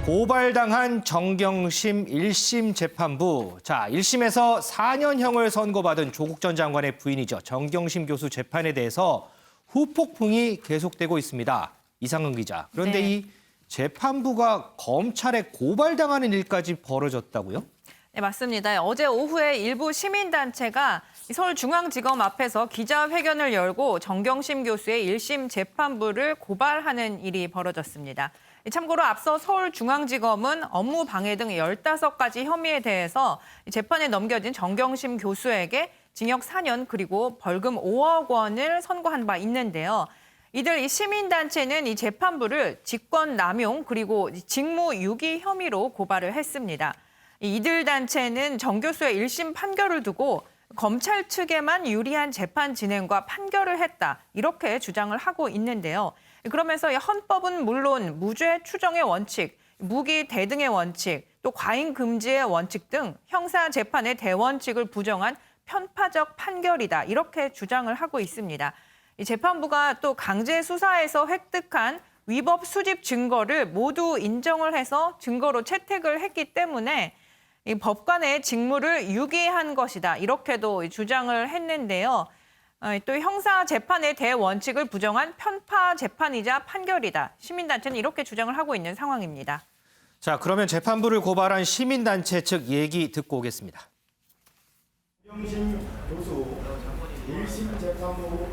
고발당한 정경심 1심 재판부. 자, 1심에서 4년형을 선고받은 조국 전 장관의 부인이죠. 정경심 교수 재판에 대해서 후폭풍이 계속되고 있습니다. 이상은 기자. 그런데 네. 이 재판부가 검찰에 고발당하는 일까지 벌어졌다고요? 네, 맞습니다. 어제 오후에 일부 시민단체가 서울중앙지검 앞에서 기자회견을 열고 정경심 교수의 1심 재판부를 고발하는 일이 벌어졌습니다. 참고로 앞서 서울중앙지검은 업무 방해 등 15가지 혐의에 대해서 재판에 넘겨진 정경심 교수에게 징역 4년 그리고 벌금 5억 원을 선고한 바 있는데요. 이들 이 시민단체는 이 재판부를 직권남용 그리고 직무유기 혐의로 고발을 했습니다. 이들 단체는 정 교수의 1심 판결을 두고 검찰 측에만 유리한 재판 진행과 판결을 했다, 이렇게 주장을 하고 있는데요. 그러면서 헌법은 물론 무죄 추정의 원칙, 무기 대등의 원칙, 또 과잉 금지의 원칙 등 형사 재판의 대원칙을 부정한 편파적 판결이다, 이렇게 주장을 하고 있습니다. 이 재판부가 또 강제 수사에서 획득한 위법 수집 증거를 모두 인정을 해서 증거로 채택을 했기 때문에 이 법관의 직무를 유기한 것이다, 이렇게도 주장을 했는데요. 또 형사 재판의 대원칙을 부정한 편파 재판이자 판결이다. 시민단체는 이렇게 주장을 하고 있는 상황입니다. 자, 그러면 재판부를 고발한 시민단체 측 얘기 듣고 오겠습니다. 정경심 교수 1심 재판부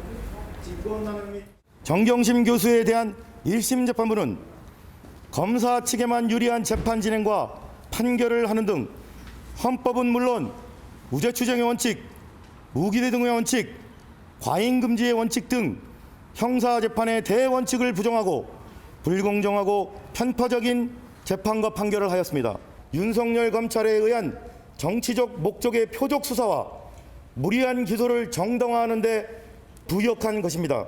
직권남용 및 정경심 교수에 대한 1심 재판부는 검사 측에만 유리한 재판 진행과 판결을 하는 등 헌법은 물론 무죄 추정의 원칙, 무기 대등의 원칙, 과잉 금지의 원칙 등 형사 재판의 대원칙을 부정하고 불공정하고 편파적인 재판과 판결을 하였습니다. 윤석열 검찰에 의한 정치적 목적의 표적 수사와 무리한 기소를 정당화하는 데 부역한 것입니다.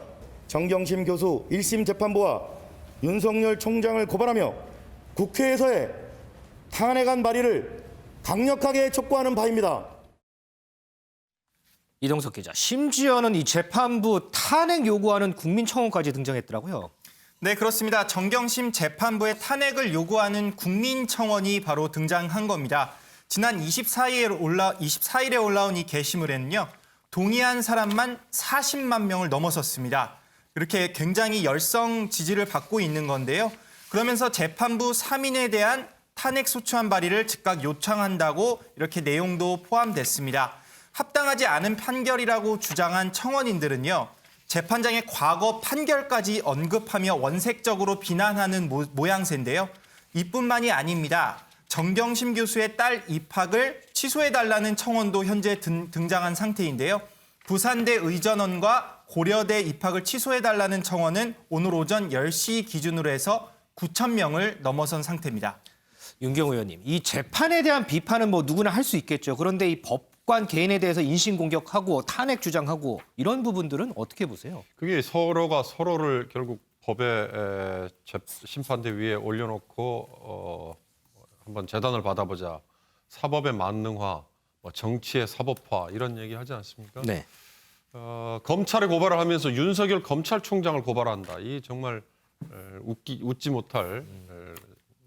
정경심 교수 1심 재판부와 윤석열 총장을 고발하며 국회에서의 탄핵안 발의를 강력하게 촉구하는 바입니다. 이동석 기자, 심지어는 이 재판부 탄핵 요구하는 국민청원까지 등장했더라고요. 네, 그렇습니다. 정경심 재판부의 탄핵을 요구하는 국민청원이 바로 등장한 겁니다. 지난 24일에 올라온 이 게시물에는요, 동의한 사람만 40만 명을 넘어섰습니다. 이렇게 굉장히 열성 지지를 받고 있는 건데요. 그러면서 재판부 3인에 대한 탄핵 소추안 발의를 즉각 요청한다고 이렇게 내용도 포함됐습니다. 합당하지 않은 판결이라고 주장한 청원인들은요, 재판장의 과거 판결까지 언급하며 원색적으로 비난하는 모양새인데요. 이뿐만이 아닙니다. 정경심 교수의 딸 입학을 취소해달라는 청원도 현재 등장한 상태인데요. 부산대 의전원과 고려대 입학을 취소해달라는 청원은 오늘 오전 10시 기준으로 해서 9천 명을 넘어선 상태입니다. 윤경 의원님, 이 재판에 대한 비판은 뭐 누구나 할 수 있겠죠. 그런데 이 법관 개인에 대해서 인신공격하고 탄핵 주장하고 이런 부분들은 어떻게 보세요? 그게 서로가 서로를 결국 법의 심판대 위에 올려놓고 한번 재단을 받아보자. 사법의 만능화, 정치의 사법화 이런 얘기 하지 않습니까? 네. 검찰에 고발을 하면서 윤석열 검찰총장을 고발한다. 이 정말 웃지 못할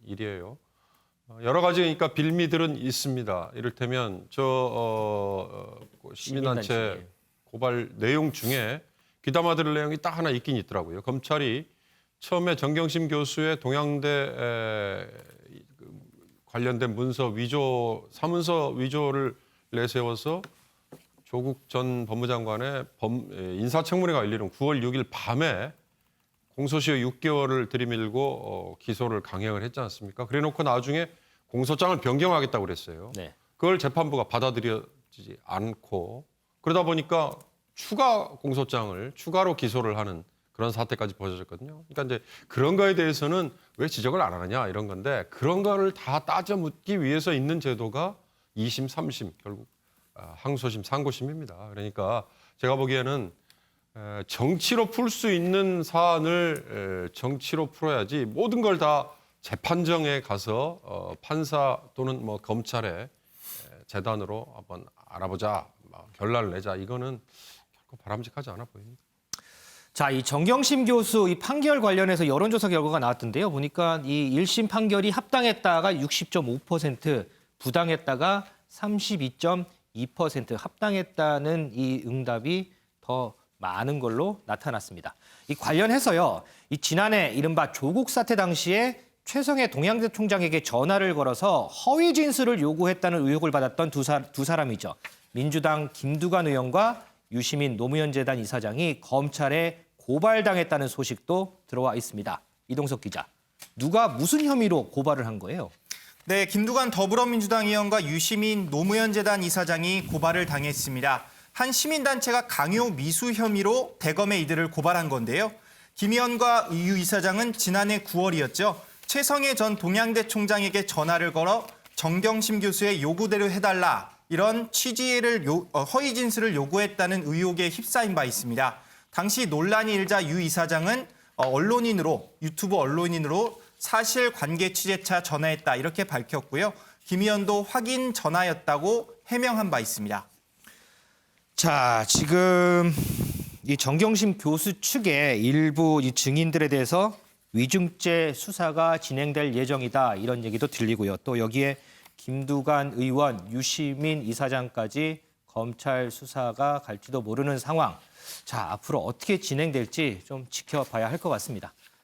일이에요. 여러 가지 그러니까 빌미들은 있습니다. 이를테면 시민단체 고발 내용 중에 귀담아 들을 내용이 딱 하나 있긴 있더라고요. 검찰이 처음에 정경심 교수의 동양대 관련된 문서 위조, 사문서 위조를 내세워서 조국 전 법무장관의 인사청문회가 열리는 9월 6일 밤에 공소시효 6개월을 들이밀고 기소를 강행을 했지 않습니까? 그래놓고 나중에 공소장을 변경하겠다고 그랬어요. 네. 그걸 재판부가 받아들여지지 않고 그러다 보니까 추가 공소장을 추가로 기소를 하는 그런 사태까지 벌어졌거든요. 그러니까 이제 그런 거에 대해서는 왜 지적을 안 하느냐 이런 건데 그런 거를 다 따져 묻기 위해서 있는 제도가 2심, 3심 결국 항소심, 상고심입니다. 그러니까 제가 보기에는 정치로 풀 수 있는 사안을 정치로 풀어야지 모든 걸 다 재판정에 가서 판사 또는 뭐 검찰의 재단으로 한번 알아보자, 결론을 내자 이거는 결코 바람직하지 않아 보입니다. 자, 이 정경심 교수 이 판결 관련해서 여론조사 결과가 나왔던데요. 보니까 이 1심 판결이 합당했다가 60.5%, 부당했다가 32.2%, 합당했다는 이 응답이 더 많은 걸로 나타났습니다. 이 관련해서요, 이 지난해 이른바 조국 사태 당시에 최성해 동양대 총장에게 전화를 걸어서 허위 진술을 요구했다는 의혹을 받았던 두 사람이죠. 민주당 김두관 의원과 유시민 노무현재단 이사장이 검찰에 고발당했다는 소식도 들어와 있습니다. 이동석 기자, 누가 무슨 혐의로 고발을 한 거예요? 네, 김두관 더불어민주당 의원과 유시민 노무현재단 이사장이 고발을 당했습니다. 한 시민단체가 강요 미수 혐의로 대검에 이들을 고발한 건데요. 김 의원과 유 이사장은 지난해 9월이었죠. 최성해 전 동양대 총장에게 전화를 걸어 정경심 교수의 요구대로 해달라, 이런 취지를 허위 진술을 요구했다는 의혹에 휩싸인 바 있습니다. 당시 논란이 일자 유 이사장은 유튜브 언론인으로 사실관계 취재차 전화했다, 이렇게 밝혔고요. 김 의원도 확인 전화였다고 해명한 바 있습니다. 자, 지금 이 정경심 교수 측의 일부 이 증인들에 대해서 위중죄 수사가 진행될 예정이다, 이런 얘기도 들리고요. 또 여기에 김두관 의원, 유시민 이사장까지 검찰 수사가 갈지도 모르는 상황. 자, 앞으로 어떻게 진행될지 좀 지켜봐야 할 것 같습니다.